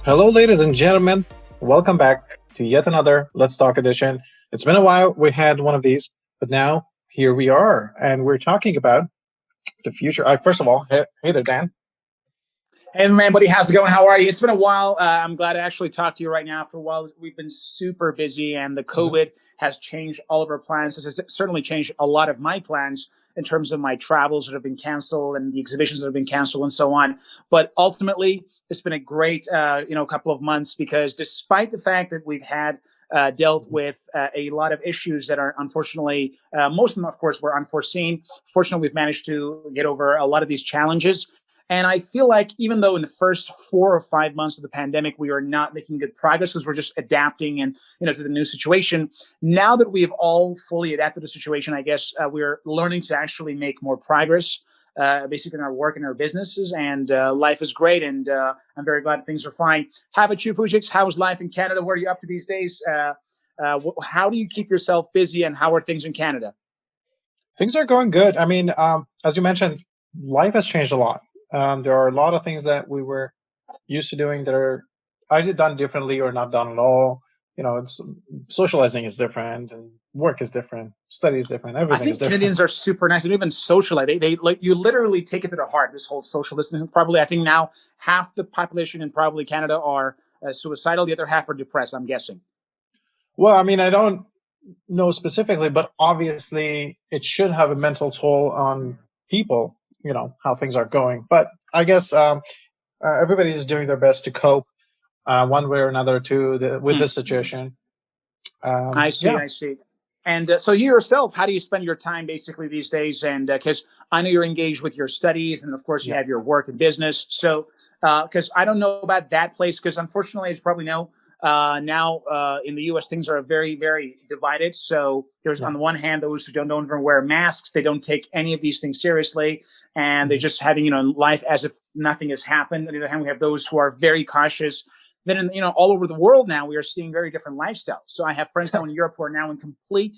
Hello, ladies and gentlemen. Welcome back to yet another Let's Talk edition. It's been a while. We had one of these, but now here we are, and we're talking about the future. First of all, hey there, Dan. Hey, man, buddy, how's it going? How are you? It's been a while. I'm glad to actually talk to you right now. After a while, we've been super busy, and the COVID has changed all of our plans. It has certainly changed a lot of my plans in terms of my travels that have been canceled and the exhibitions that have been canceled and so on. But ultimately, it's been a great, couple of months because despite the fact that we've had dealt with a lot of issues that are unfortunately, most of them, of course, were unforeseen. Fortunately, we've managed to get over a lot of these challenges. And I feel like even though in the first 4 or 5 months of the pandemic, we are not making good progress because we're just adapting and, to the new situation. Now that we have all fully adapted to the situation, I guess we're learning to actually make more progress, basically in our work and our businesses. And life is great. And I'm very glad things are fine. How about you, Pujix? How is life in Canada? What are you up to these days? How do you keep yourself busy and how are things in Canada? Things are going good. I mean, as you mentioned, life has changed a lot. There are a lot of things that we were used to doing that are either done differently or not done at all. It's socializing is different, and work is different, study is different, I everything is think different. Canadians are super nice. They don't even socialize. They like you literally take it to the heart. This whole social distancing. Probably, I think now half the population in probably Canada are suicidal. The other half are depressed. I'm guessing. Well, I mean, I don't know specifically, but obviously it should have a mental toll on people. How things are going, but I guess everybody is doing their best to cope one way or another with this situation. I see. Yeah. I see. And so you yourself, how do you spend your time basically these days? And because I know you're engaged with your studies, and of course you Yeah. have your work and business. So because I don't know about that place, because unfortunately, as you probably know, now in the U.S. things are very, very divided. So there's Yeah. on the one hand those who don't even wear masks, they don't take any of these things seriously, and they're just having life as if nothing has happened. On the other hand, we have those who are very cautious. Then all over the world now we are seeing very different lifestyles. So I have friends now in Europe who are now in complete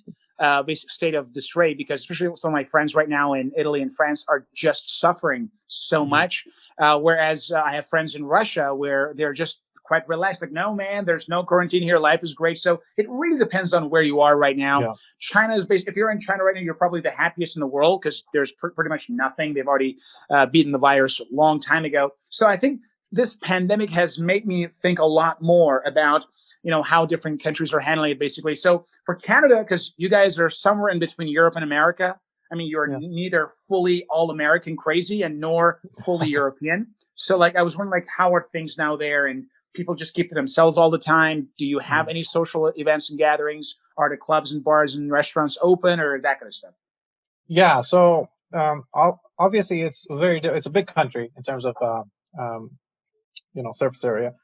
basic state of disarray because especially some of my friends right now in Italy and France are just suffering so much. Whereas I have friends in Russia where they're just quite relaxed. Like, no, man, there's no quarantine here. Life is great. So it really depends on where you are right now. Yeah. China is basically, if you're in China right now, you're probably the happiest in the world because there's pretty much nothing. They've already beaten the virus a long time ago. So I think this pandemic has made me think a lot more about how different countries are handling it basically. So for Canada, because you guys are somewhere in between Europe and America, I mean, you're Yeah. neither fully all American crazy and nor fully European. So like I was wondering, like, how are things now there, and people just keep to themselves all the time? Do you have any social events and gatherings? Are the clubs and bars and restaurants open, or that kind of stuff? Yeah. So obviously it's a big country in terms of um, surface area.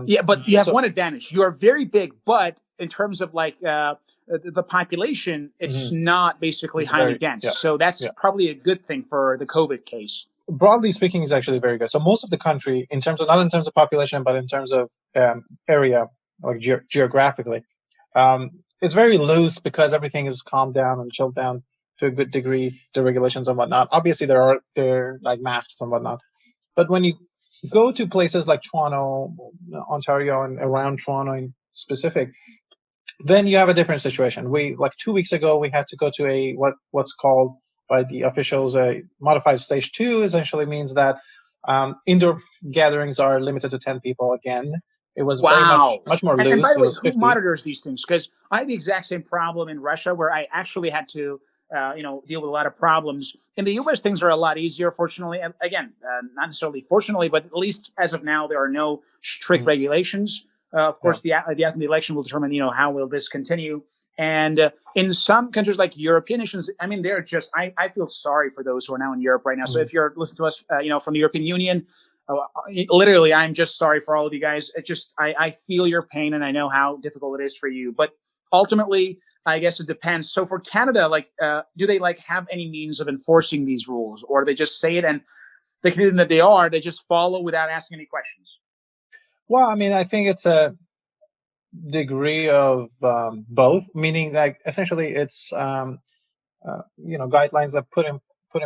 Yeah, but you have So one advantage. You are very big, but in terms of like the population, it's mhm, not basically it's highly very, dense. yeah, So that's yeah. probably a good thing for the COVID case. Broadly speaking, is actually very good. So most of the country, in terms of not in terms of population, but in terms of area, like geographically, um, it's very loose because everything is calmed down and chilled down to a good degree. The regulations and whatnot. Obviously, there are like masks and whatnot. But when you go to places like Toronto, Ontario, and around Toronto in specific, then you have a different situation. We like 2 weeks ago we had to go to what's called by the officials a modified stage 2. Essentially means that indoor gatherings are limited to 10 people again. It was very much Wow. much more And by loose. the It way, was who 50. monitors these things? Because I had the exact same problem in Russia where I actually had to, deal with a lot of problems. In the U.S., things are a lot easier, fortunately. And again, not necessarily fortunately, but at least as of now, there are no strict Mhm. regulations. Of Yeah. course, the outcome of the election will determine, how will this continue. And in some countries like European nations, I mean, they're just, I feel sorry for those who are now in Europe right now. So Mhm. if you're listening to us, from the European Union, literally, I'm just sorry for all of you guys. It just, I feel your pain and I know how difficult it is for you. But ultimately, I guess it depends. So for Canada, like, do they like have any means of enforcing these rules, or they just say it and the Canadian that they are, they just follow without asking any questions? Well, I mean, I think it's a degree of both, meaning like essentially it's guidelines that put in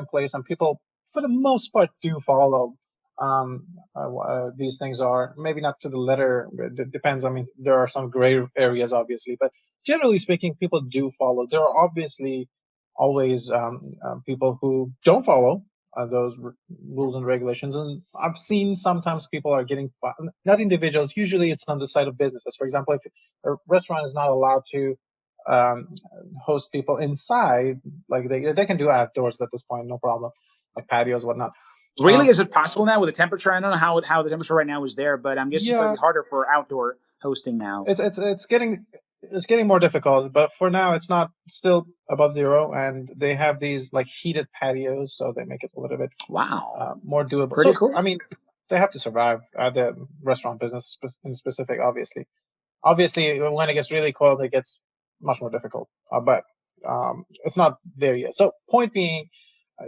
place, and people for the most part do follow. these things are. Maybe not to the letter. It depends. I mean, there are some gray areas, obviously, but generally speaking, people do follow. There are obviously always people who don't follow those rules and regulations, and I've seen sometimes people are getting not individuals. Usually, it's on the side of businesses. For example, if a restaurant is not allowed to um, host people inside, like they can do outdoors at this point, no problem, like patios, whatnot. Really, is it possible now with the temperature? I don't know how the temperature right now is there, but I'm guessing it's going to Yeah, be harder for outdoor hosting now. it's getting more difficult, but for now it's not still above zero, and they have these like heated patios, so they make it a little bit Wow, more doable. pretty So cool. I mean, they have to survive the restaurant business in specific, obviously. Obviously, when it gets really cold, it gets much more difficult. But it's not there yet. So, point being,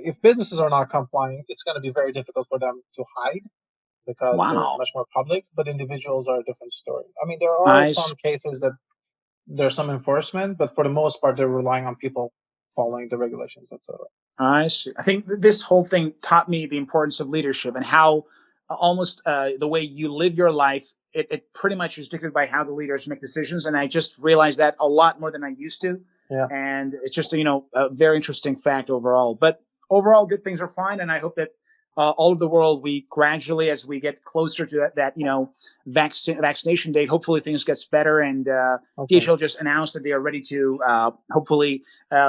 if businesses are not complying, it's going to be very difficult for them to hide because they're Wow, much more public. But individuals are a different story. I mean, there are I some cases that there's some enforcement, but for the most part, they're relying on people following the regulations, etc. I see. I think this whole thing taught me the importance of leadership and how almost the way you live your life, it pretty much is dictated by how the leaders make decisions. And I just realized that a lot more than I used to. Yeah. And it's just, a very interesting fact overall. But overall, good things are fine. And I hope that all over the world, we gradually, as we get closer to that vaccination date, hopefully things gets better. And Okay. DHL just announced that they are ready to hopefully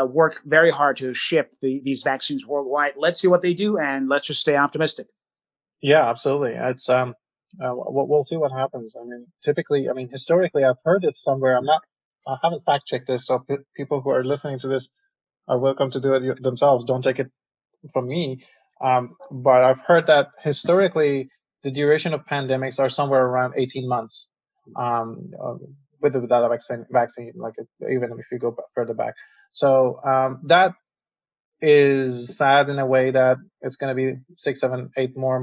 work very hard to ship these vaccines worldwide. Let's see what they do, and let's just stay optimistic. Yeah, absolutely. It's we'll see what happens. I mean, typically, I mean, historically, I've heard it somewhere. I haven't fact checked this, so people who are listening to this are welcome to do it themselves. Don't take it from me. But I've heard that historically, the duration of pandemics are somewhere around 18 months. With or without a vaccine, like even if you go further back. So that is sad in a way that it's going to be 6, 7, 8 more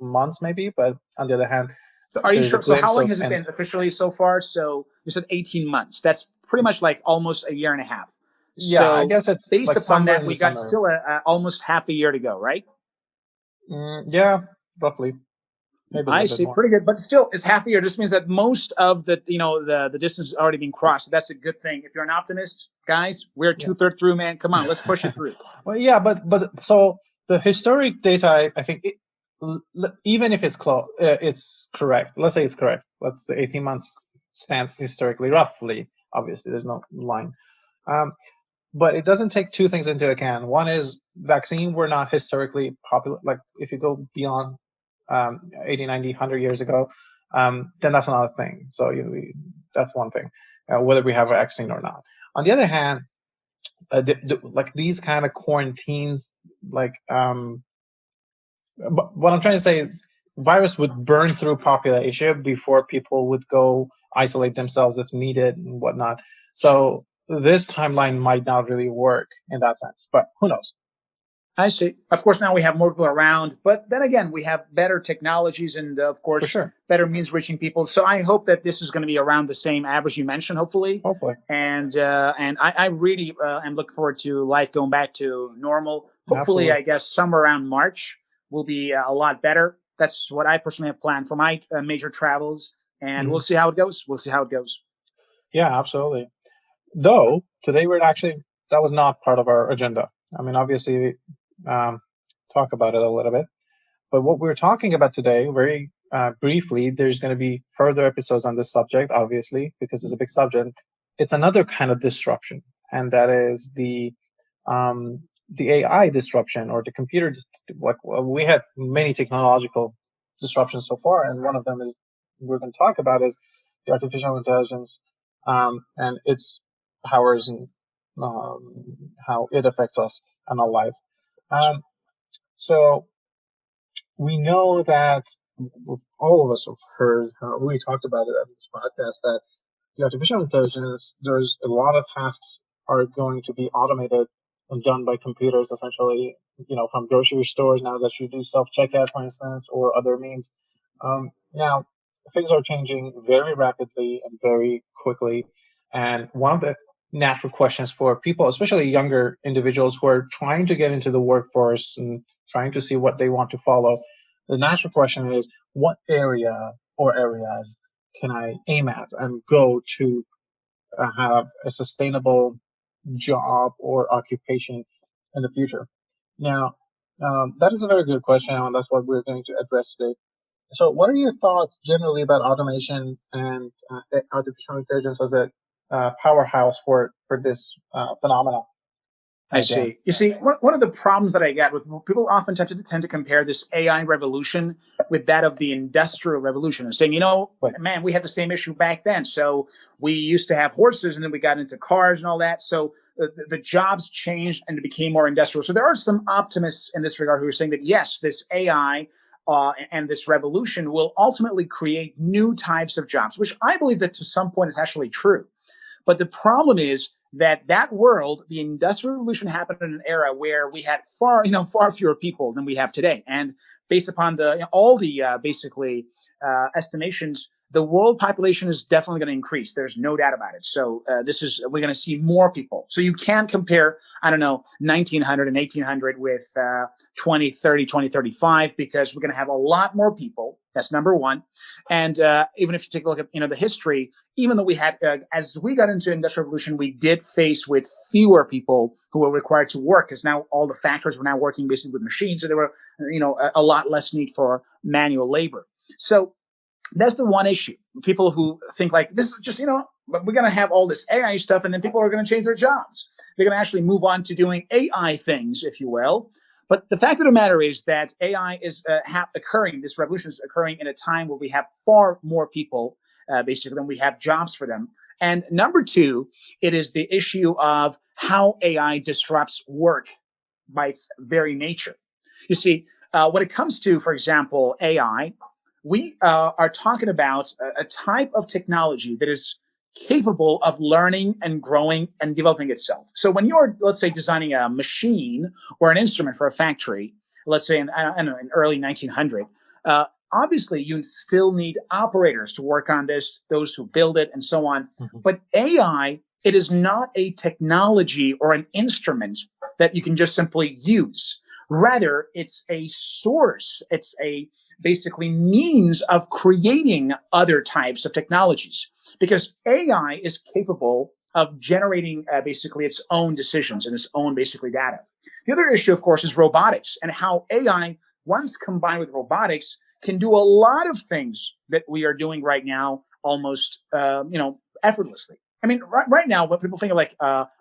months maybe. But on the other hand, So are you there's a sure? So how glimpse long of has it end. been officially so far? So you said 18 months. That's pretty much like almost a year and a half. Yeah, I So guess it's based like upon somewhere that, in the we got summer. still almost half a year to go, right? Yeah, roughly, maybe a I little bit see, more. pretty good, but still, it's half a year. This means that most of the distance has already been crossed. So that's a good thing. If you're an optimist, guys, we're Yeah. two-thirds through, man. Come on, let's push it through. Well, yeah, but so the historic data, I think, even if it's correct. Let's say it's correct. Let's say 18 months stands historically, roughly. Obviously, there's no line. Um, but it doesn't take two things into account. One is vaccine were not historically popular. Like if you go beyond 80, 90, 100 years ago, then that's another thing. So that's one thing, whether we have a vaccine or not. On the other hand, like these kind of quarantines, like but what I'm trying to say is virus would burn through population before people would go isolate themselves if needed and whatnot. So this timeline might not really work in that sense, but who knows? I see. Of course, now we have more people around, but then again, we have better technologies and, of For course, sure. better means reaching people. So I hope that this is going to be around the same average you mentioned, hopefully. Hopefully. And I really am looking forward to life going back to normal. Hopefully, Absolutely. I guess somewhere around March will be a lot better. That's what I personally have planned for my major travels, and we'll Mhm. see how it goes. We'll see how it goes. Yeah, absolutely. Though today we're actually that was not part of our agenda. I mean, obviously, um, talk about it a little bit. But what we're talking about today, very briefly, there's going to be further episodes on this subject, obviously, because it's a big subject. It's another kind of disruption, and that is um, the AI disruption or the computer. Like we had many technological disruptions so far, and one of them is we're going to talk about is the artificial intelligence and its powers and how it affects us and our lives. Um, so we know that all of us have heard, we talked about it on this podcast, that the artificial intelligence, there's a lot of tasks are going to be automated and done by computers, essentially, from grocery stores now that you do self-checkout, for instance, or other means. Now, things are changing very rapidly and very quickly. And one of the natural questions for people, especially younger individuals who are trying to get into the workforce and trying to see what they want to follow, The natural question is, what area or areas can I aim at and go to have a sustainable job or occupation in the future? Now, that is a very good question, and that's what we're going to address today. So, what are your thoughts generally about automation and artificial intelligence as a powerhouse for this phenomenon? I Dan? see. You see, one of the problems that I get with people often tend to compare this AI revolution with that of the industrial revolution and saying, Right. man, we had the same issue back then. So we used to have horses and then we got into cars and all that. So the jobs changed and it became more industrial. So there are some optimists in this regard who are saying that, yes, this AI and this revolution will ultimately create new types of jobs, which I believe that to some point is actually true. But the problem is that world, the industrial revolution, happened in an era where we had far fewer people than we have today. And based upon all the basically estimations, the world population is definitely going to increase. There's no doubt about it. So we're going to see more people. So you can't compare, I don't know, 1900 and 1800 with 2030, 2035, because we're going to have a lot more people. That's number one. And even if you take a look at the history, even though we had, as we got into industrial revolution, we did face with fewer people who were required to work, because now all the factories were now working basically with machines. So there were, a lot less need for manual labor. So that's the one issue. People who think like this is just, we're going to have all this AI stuff and then people are going to change their jobs. They're going to actually move on to doing AI things, if you will. But the fact of the matter is that AI is occurring, this revolution is occurring in a time where we have far more people, basically, than we have jobs for them. And number two, it is the issue of how AI disrupts work by its very nature. You see, when it comes to, for example, AI, we are talking about a type of technology that is capable of learning and growing and developing itself. So when you're, let's say, designing a machine or an instrument for a factory, let's say in early 1900, obviously you still need operators to work on this, those who build it and so on. Mm-hmm. But AI, it is not a technology or an instrument that you can just simply use. Rather, it's a source. It's a basically means of creating other types of technologies, because AI is capable of generating basically its own decisions and its own basically data. The other issue, of course, is robotics and how AI, once combined with robotics, can do a lot of things that we are doing right now almost, effortlessly. I mean, right now, when people think of like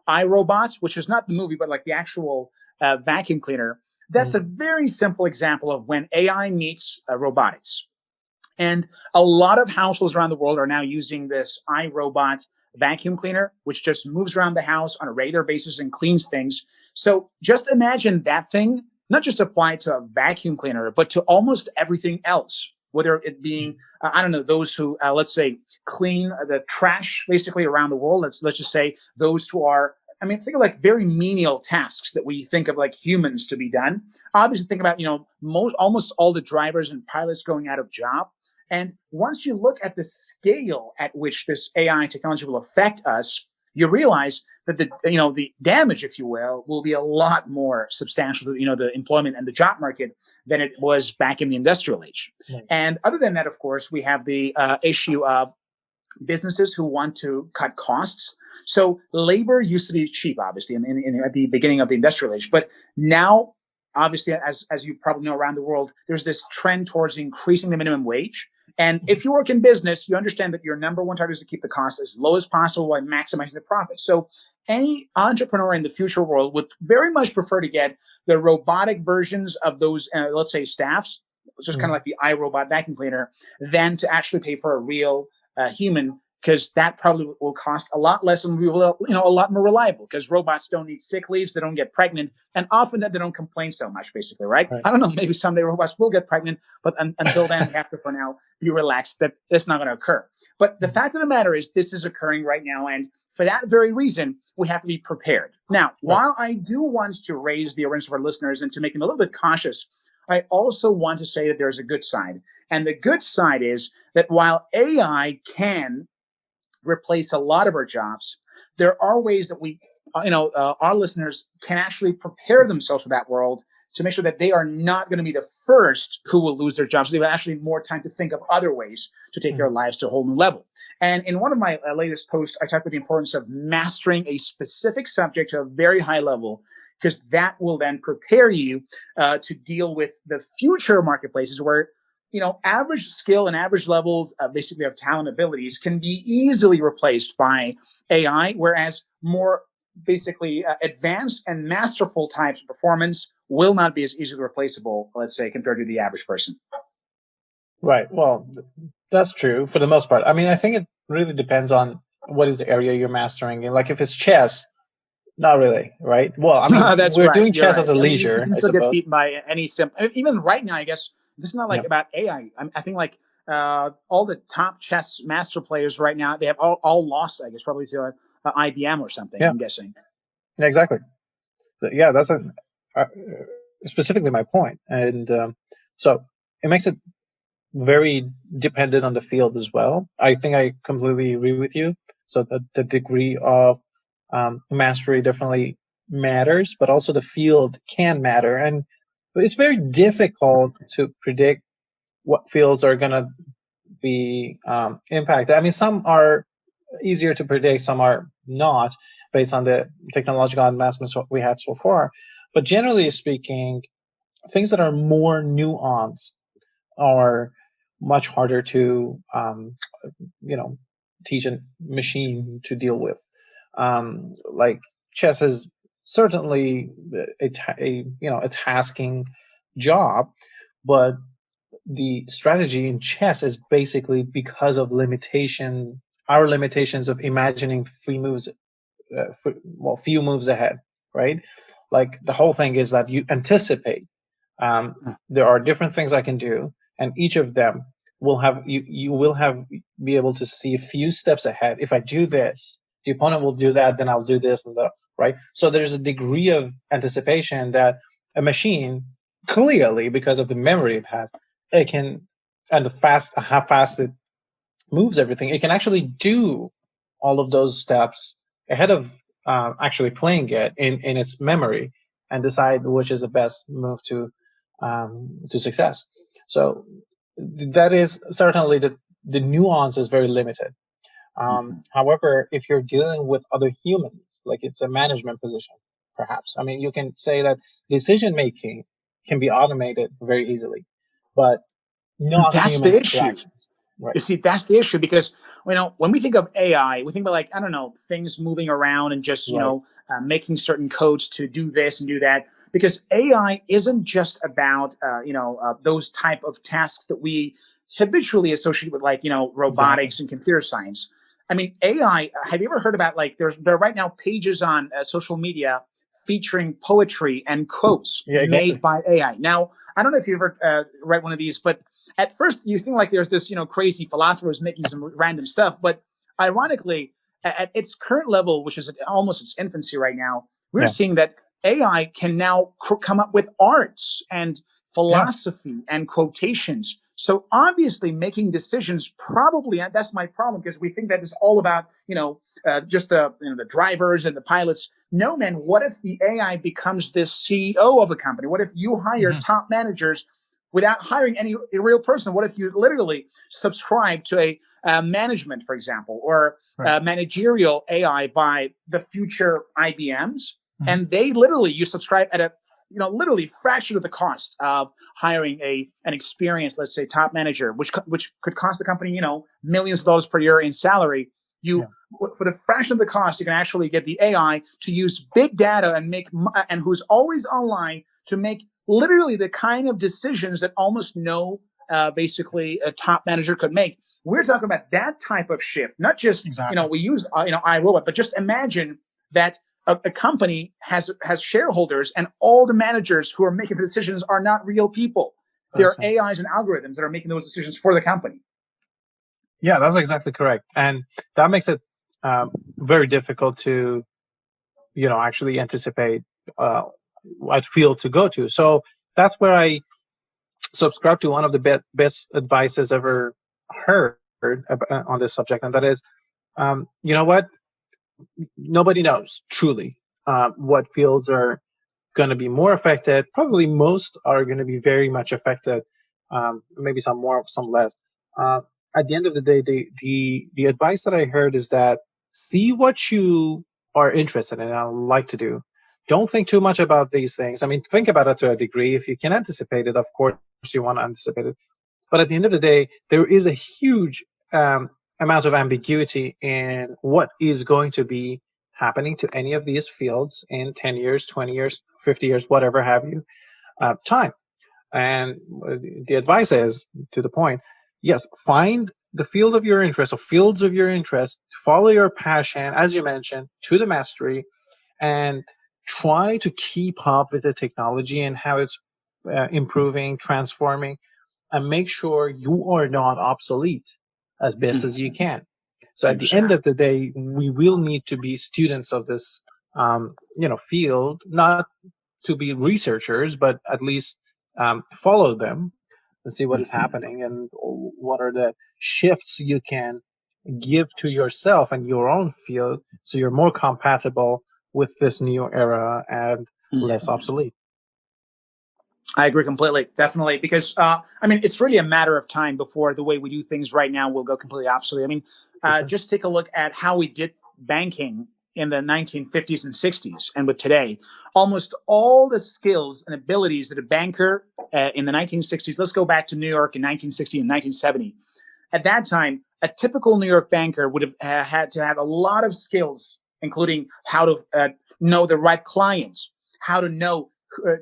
iRobot, which is not the movie, but like the actual vacuum cleaner, that's a very simple example of when AI meets robotics. And a lot of households around the world are now using this iRobot vacuum cleaner, which just moves around the house on a regular basis and cleans things. So just imagine that thing, not just applied to a vacuum cleaner, but to almost everything else, whether it being, I don't know, those who, let's say, clean the trash basically around the world. Let's just say those who are, I mean, think of like very menial tasks that we think of like humans to be done. Obviously, think about, almost all the drivers and pilots going out of job. And once you look at the scale at which this AI technology will affect us, you realize that the damage, if you will be a lot more substantial to, the employment and the job market than it was back in the industrial age. Right. And other than that, of course, we have the issue of businesses who want to cut costs. So labor used to be cheap, obviously, at the beginning of the industrial age, but now, obviously, as you probably know, around the world, there's this trend towards increasing the minimum wage. And if you work in business, you understand that your number one target is to keep the cost as low as possible while maximizing the profit. So any entrepreneur in the future world would very much prefer to get the robotic versions of those, let's say, staffs, just kind of like the iRobot vacuum cleaner, than to actually pay for a real human, because that probably will cost a lot less and be a lot more reliable, because robots don't need sick leaves, they don't get pregnant, and often that they don't complain so much, basically, right? I don't know, maybe someday robots will get pregnant, but until then, we have to, for now, be relaxed that it's not going to occur. But the fact of the matter is, this is occurring right now, and for that very reason, we have to be prepared. Now, while I do want to raise the awareness of our listeners and to make them a little bit cautious, I also want to say that there's a good side. And the good side is that while AI can replace a lot of our jobs, there are ways that our listeners can actually prepare themselves for that world to make sure that they are not going to be the first who will lose their jobs. So they have actually more time to think of other ways to take their lives to a whole new level. And in one of my latest posts, I talked about the importance of mastering a specific subject to a very high level, because that will then prepare you to deal with the future marketplaces where, average skill and average levels basically of talent abilities can be easily replaced by AI, whereas more basically advanced and masterful types of performance will not be as easily replaceable, let's say, compared to the average person. Right. Well, that's true for the most part. I mean, I think it really depends on what is the area you're mastering. Like if it's chess, not really, right? Well, I mean, That's we're right. doing You're chess as right. a I mean, you leisure, can I still get suppose. beaten by any simple. Even right now, I guess this is not like Yeah. about AI. I think like all the top chess master players right now, they have all lost, I guess, probably to IBM or something. Yeah. I'm guessing. Yeah, exactly. Yeah, that's uh, specifically my point. And so it makes it very dependent on the field as well. I think I completely agree with you. So the degree of mastery definitely matters, but also the field can matter. And it's very difficult to predict what fields are going to be impacted. I mean, some are easier to predict, some are not, based on the technological advancements we had so far. But generally speaking, things that are more nuanced are much harder to teach a machine to deal with. Like chess is certainly a tasking job, but the strategy in chess is basically because of our limitations of imagining few moves ahead, right? Like the whole thing is that you anticipate. There are different things I can do, and each of them will have you will have be able to see a few steps ahead. If I do this, the opponent will do that, then I'll do this and that, right? So there's a degree of anticipation that a machine, clearly because of the memory it has, it can, and how fast it moves everything, it can actually do all of those steps ahead of actually playing it in its memory, and decide which is the best move to success. So that is certainly the nuance is very limited. However, if you're dealing with other humans, like it's a management position, perhaps, I mean, you can say that decision making can be automated very easily, but not That's human the issue. interactions. Right. You see, that's the issue, because when we think of AI, we think about, like, I don't know, things moving around and just Right. making certain codes to do this and do that. Because AI isn't just about those type of tasks that we habitually associate with, like, Exactly. robotics and computer science. I mean, AI. Have you ever heard about, like, there are right now pages on social media featuring poetry and quotes Yeah, exactly. made by AI? Now, I don't know if you ever read one of these, but at first you think like there's this crazy philosopher who's making some random stuff, but ironically, at its current level, which is almost its infancy right now, we're Yeah. seeing that AI can now come up with arts and Yeah. philosophy and quotations. So obviously, making decisions probably, and that's my problem, because we think that it's all about just the drivers and the pilots. No, man. What if the AI becomes this CEO of a company? What if you hire Hmm. top managers without hiring any real person? What if you literally subscribe to a management, for example, or Right. managerial AI by the future IBMs, Mhm. and they literally, you subscribe at a literally fraction of the cost of hiring an experienced, let's say, top manager, which could cost the company millions of dollars per year in salary. Yeah. For the fraction of the cost, you can actually get the AI to use big data and who's always online to make literally the kind of decisions that almost no basically a top manager could make. We're talking about that type of shift, not just Exactly. we use iRobot, but just imagine that a company has shareholders, and all the managers who are making the decisions are not real people. They're Excellent. AIs and algorithms that are making those decisions for the company. Yeah, that's exactly correct, and that makes it very difficult to actually anticipate what field to go to. So that's where I subscribe to one of the best advices ever heard on this subject, and that is, you know what? Nobody knows truly what fields are going to be more affected. Probably most are going to be very much affected. Maybe some more, some less. At the end of the day, the advice that I heard is that see what you are interested in and like to do. Don't think too much about these things. I mean, think about it to a degree. If you can anticipate it, of course you want to anticipate it. But at the end of the day, there is a huge amount of ambiguity in what is going to be happening to any of these fields in 10 years, 20 years, 50 years, whatever have you, time. And the advice is, to the point, yes, find the field of your interest or fields of your interest, follow your passion, as you mentioned, to the mastery, and try to keep up with the technology and how it's improving, transforming, and make sure you are not obsolete as best as you can. So at the end of the day, we will need to be students of this, field, not to be researchers, but at least follow them and see what is happening and what are the shifts you can give to yourself and your own field so you're more compatible with this new era and less obsolete. I agree completely, definitely, because it's really a matter of time before the way we do things right now will go completely obsolete. I mean, Sure. just take a look at how we did banking in the 1950s and 60s, and with today, almost all the skills and abilities that a banker in the 1960s. Let's go back to New York in 1960 and 1970. At that time, a typical New York banker would have had to have a lot of skills, including how to know the right clients, how to know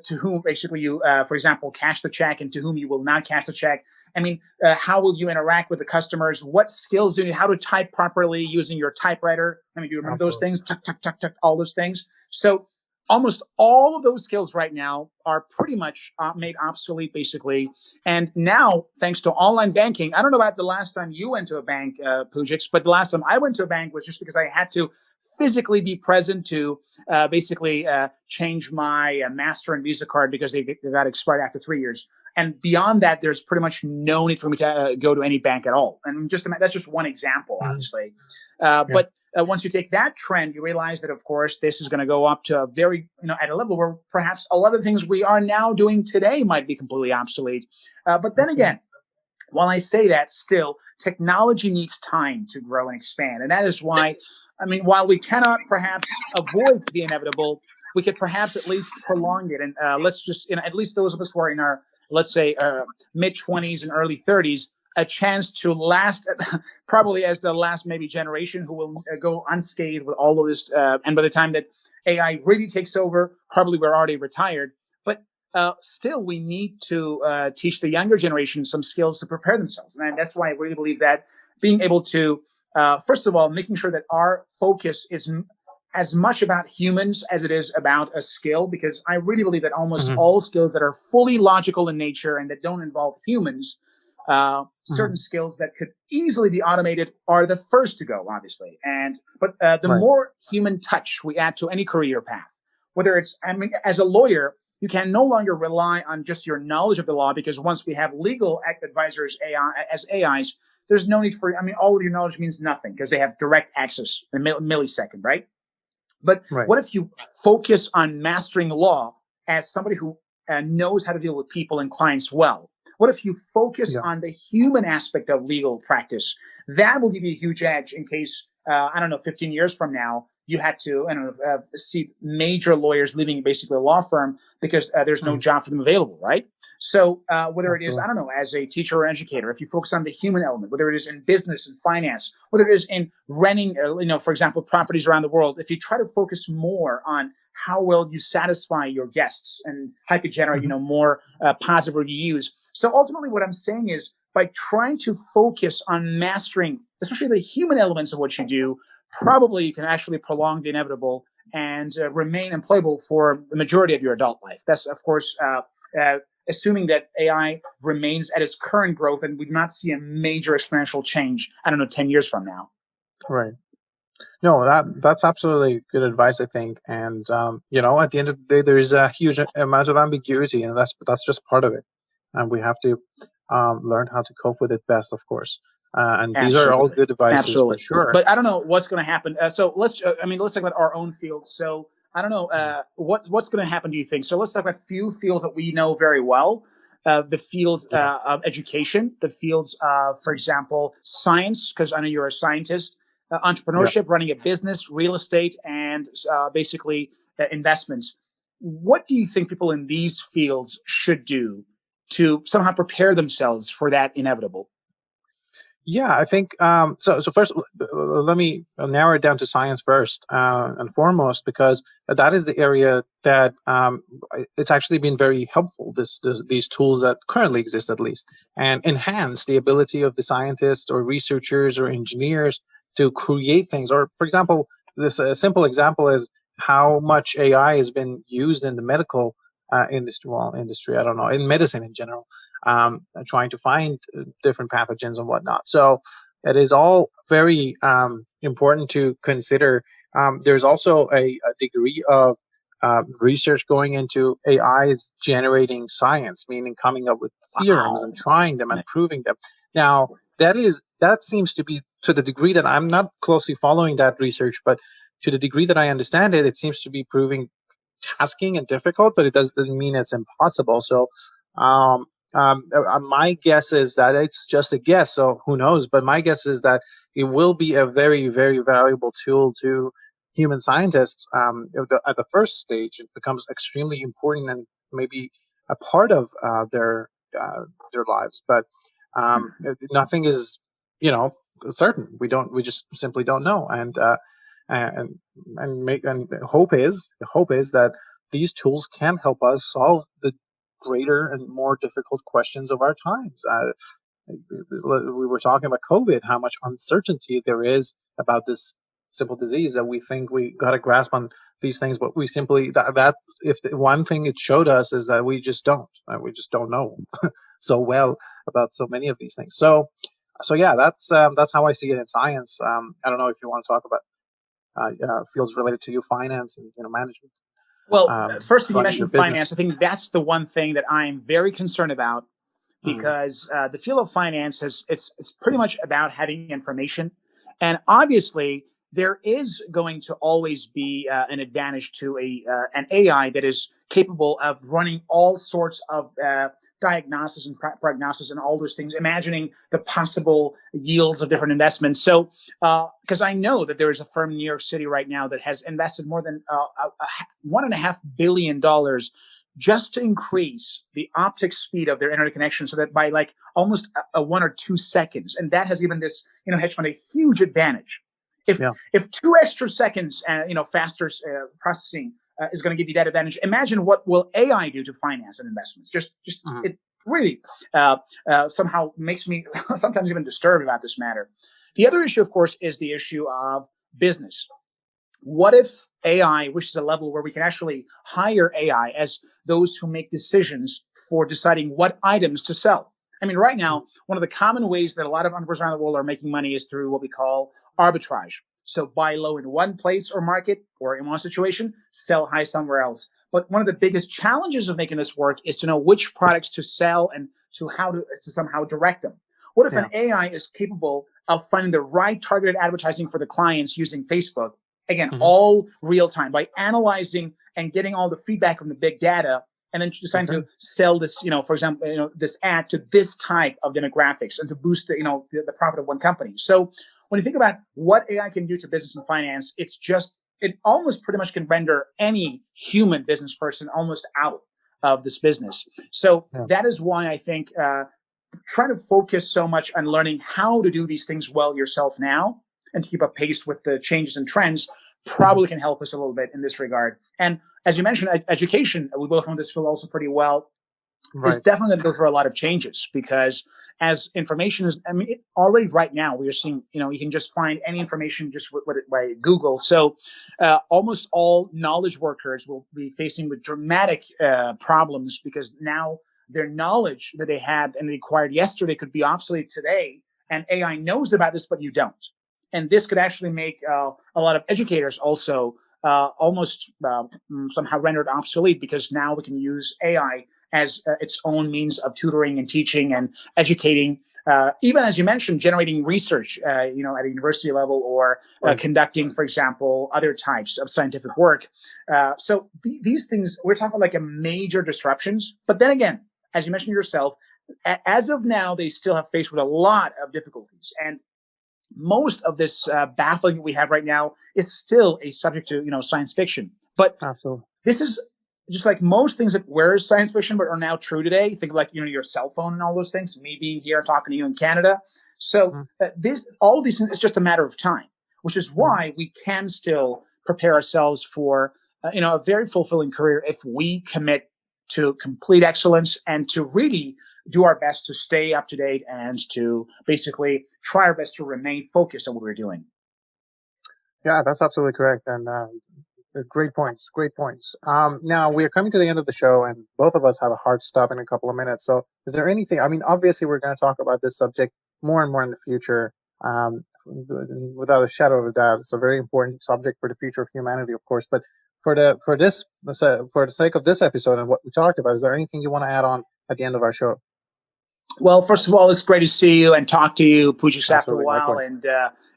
to whom basically you, for example, cash the check and to whom you will not cash the check. I mean, how will you interact with the customers? What skills do you need? How to type properly using your typewriter? I mean, do you remember those things? Tuck, tuck, tuck, tuck, all those things. So almost all of those skills right now are pretty much made obsolete, basically. And now, thanks to online banking, I don't know about the last time you went to a bank, Pujix, but the last time I went to a bank was just because I had to physically be present to basically change my Master and Visa card because they got expired after 3 years. And beyond that, there's pretty much no need for me to go to any bank at all. And that's just one example, obviously. But once you take that trend, you realize that, of course, this is going to go up to a very, at a level where perhaps a lot of the things we are now doing today might be completely obsolete. But then again, while I say that, still, technology needs time to grow and expand. And that is why, while we cannot perhaps avoid the inevitable, we could perhaps at least prolong it. And let's just, at least those of us who are in our, let's say, mid-20s and early 30s, a chance to last, probably as the last maybe generation who will go unscathed with all of this. And by the time that AI really takes over, probably we're already retired. But still, we need to teach the younger generation some skills to prepare themselves. And that's why I really believe that being able to, first of all, making sure that our focus is as much about humans as it is about a skill, because I really believe that almost all skills that are fully logical in nature and that don't involve humans, certain skills that could easily be automated are the first to go, obviously. But the more human touch we add to any career path, whether it's, as a lawyer, you can no longer rely on just your knowledge of the law, because once we have legal advisors as AIs, there's no need for, all of your knowledge means nothing because they have direct access in a millisecond, right? But what if you focus on mastering law as somebody who knows how to deal with people and clients well? What if you focus on the human aspect of legal practice? That will give you a huge edge in case, 15 years from now, you had to see major lawyers leaving basically a law firm because there's no job for them available, right? So whether it is, as a teacher or educator, if you focus on the human element, whether it is in business and finance, whether it is in renting, for example, properties around the world, if you try to focus more on how well you satisfy your guests and how you could generate, more positive reviews. So ultimately what I'm saying is by trying to focus on mastering, especially the human elements of what you do, probably you can actually prolong the inevitable and remain employable for the majority of your adult life. That's, of course, assuming that AI remains at its current growth and we do not see a major exponential change, 10 years from now. Right. No, that's absolutely good advice, I think. And at the end of the day, there is a huge amount of ambiguity, and that's just part of it. And we have to learn how to cope with it best, of course. And these are all good advices for sure. But I don't know what's going to happen. So let's talk about our own field. So I don't know what's going to happen. Do you think? So let's talk about a few fields that we know very well. The fields Yeah. of education, the fields of, for example, science, because I know you're a scientist, Yeah. entrepreneurship, running a business, real estate, and basically investments. What do you think people in these fields should do to somehow prepare themselves for that inevitable? Yeah, I think so. First, let me narrow it down to science first and foremost, because that is the area that it's actually been very helpful. These tools that currently exist, at least, and enhance the ability of the scientists or researchers or engineers to create things. Or, for example, this a simple example is how much AI has been used in the medical industry. Well, industry, I don't know, in medicine in general, trying to find different pathogens and whatnot. So it is all very important to consider. There's also a degree of research going into AIs generating science, meaning coming up with theorems and Wow. trying them and proving them. Now, that seems to be, to the degree that I'm not closely following that research, but to the degree that I understand it, it seems to be proving tasking and difficult, but it doesn't mean it's impossible. So, my guess is that it's just a guess. So who knows? But my guess is that it will be a very, very valuable tool to human scientists. At the first stage, it becomes extremely important and maybe a part of their lives. But nothing is, certain. We just simply don't know. And the hope is that these tools can help us solve the greater and more difficult questions of our times. We were talking about COVID, how much uncertainty there is about this simple disease, that we think we got a grasp on these things, but we simply that if the one thing it showed us is that we just don't know so well about so many of these things. So yeah, that's how I see it in science. I don't know if you want to talk about fields related to your finance and management, Well, first thing you running your mentioned business. finance. I think that's the one thing that I'm very concerned about Mm, because the field of finance has it's pretty much about having information, and obviously there is going to always be an advantage to an AI that is capable of running all sorts of diagnosis and prognosis and all those things, imagining the possible yields of different investments. So, because I know that there is a firm in New York City right now that has invested more than $1.5 billion just to increase the optic speed of their internet connection so that by like almost a 1 or 2 seconds, and that has given this hedge fund a huge advantage. if yeah. if 2 extra seconds faster processing is going to give you that advantage, imagine what will AI do to finance and investments. Just Mhm. it really somehow makes me sometimes even disturbed about this matter. The other issue, of course, is the issue of business. What if AI reaches a level where we can actually hire AI as those who make decisions for deciding what items to sell? I mean, right now, one of the common ways that a lot of entrepreneurs around the world are making money is through what we call arbitrage. So buy low in one place or market or in one situation, sell high somewhere else. But one of the biggest challenges of making this work is to know which products to sell and to how to somehow direct them. What if an Yeah. AI is capable of finding the right targeted advertising for the clients using Facebook? Again, Hmm. all real time by analyzing and getting all the feedback from the big data, and then deciding Hmm. to sell this, for example, this ad to this type of demographics and to boost the profit of one company. So when you think about what AI can do to business and finance, it almost pretty much can render any human business person almost out of this business. So Yeah. that is why I think trying to focus so much on learning how to do these things well yourself now and to keep up pace with the changes and trends Hmm. probably can help us a little bit in this regard. And as you mentioned, education, we both know this field also pretty well, is Right. definitely going to go through a lot of changes because as information is, I mean, already right now we are seeing, you can just find any information just by Google. So almost all knowledge workers will be facing with dramatic problems because now their knowledge that they had and they acquired yesterday could be obsolete today. And AI knows about this, but you don't. And this could actually make a lot of educators also almost somehow rendered obsolete because now we can use AI as its own means of tutoring and teaching and educating even as you mentioned, generating research, at a university level, or conducting, for example, other types of scientific work. So these things, we're talking like a major disruptions. But then again, as you mentioned yourself, as of now, they still have faced with a lot of difficulties. And most of this baffling that we have right now is still a subject to, science fiction. But Absolutely. This is just like most things that were science fiction but are now true today. Think of like, your cell phone and all those things, me being here talking to you in Canada. So all these things, it's just a matter of time, which is why we can still prepare ourselves for, a very fulfilling career if we commit to complete excellence and to really do our best to stay up to date and to basically try our best to remain focused on what we're doing. Yeah, that's absolutely correct. And great points. Great points. Now we are coming to the end of the show, and both of us have a hard stop in a couple of minutes. So, is there anything? I mean, obviously, we're going to talk about this subject more and more in the future, without a shadow of a doubt. It's a very important subject for the future of humanity, of course. But for the sake of this episode and what we talked about, is there anything you want to add on at the end of our show? Well, first of all, it's great to see you and talk to you, Pouya, after a while, likewise. and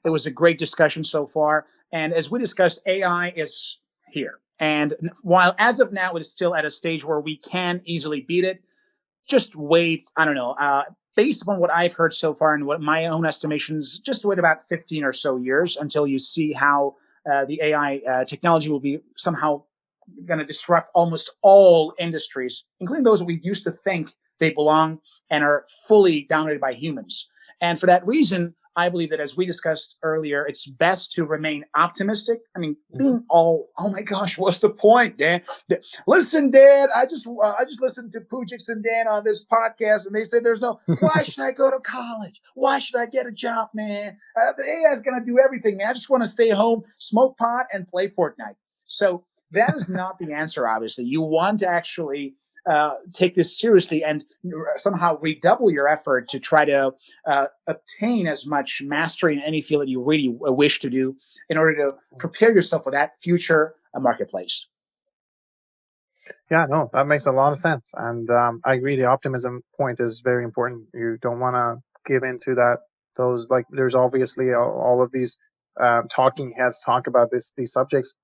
it was a great discussion so far. And as we discussed, AI is here. And while as of now, it is still at a stage where we can easily beat it, just wait, I don't know, based upon what I've heard so far and what my own estimations, just wait about 15 or so years until you see how the AI technology will be somehow going to disrupt almost all industries, including those that we used to think they belong and are fully dominated by humans. And for that reason, I believe that, as we discussed earlier, it's best to remain optimistic. I mean, being all, oh my gosh, what's the point, Dan? Listen, Dan, I just listened to Pouya and Dan on this podcast, and they said why should I go to college? Why should I get a job, man? The AI is going to do everything, man. I just want to stay home, smoke pot, and play Fortnite. So that is not the answer, obviously. You want to actually take this seriously and somehow redouble your effort to try to obtain as much mastery in any field that you really wish to do in order to prepare yourself for that future marketplace. Yeah, no, that makes a lot of sense. And I agree. The optimism point is very important. You don't want to give into that. There's obviously all of these talking heads talk about these subjects.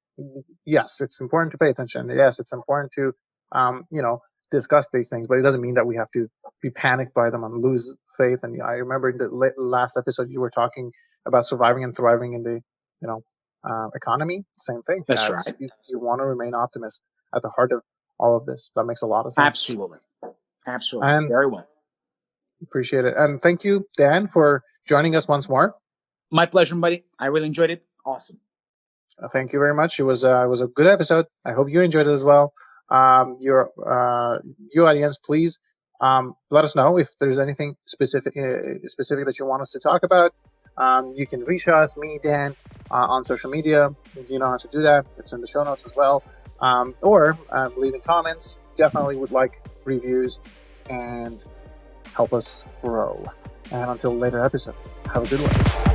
Yes, it's important to pay attention. Yes, it's important to, discuss these things, but it doesn't mean that we have to be panicked by them and lose faith. And I remember in the last episode you were talking about surviving and thriving in the economy. Same thing. That's right. You want to remain optimist at the heart of all of this. That makes a lot of sense. Absolutely. And very well. Appreciate it. And thank you, Dan, for joining us once more. My pleasure, buddy. I really enjoyed it. Awesome. Thank you very much. It was a good episode. I hope you enjoyed it as well. Your audience, please let us know if there's anything specific that you want us to talk about. You can reach us, me, Dan, on social media. You know how to do that. It's in the show notes as well. Or leave in comments. Definitely would like reviews and help us grow. And until later episode, have a good one.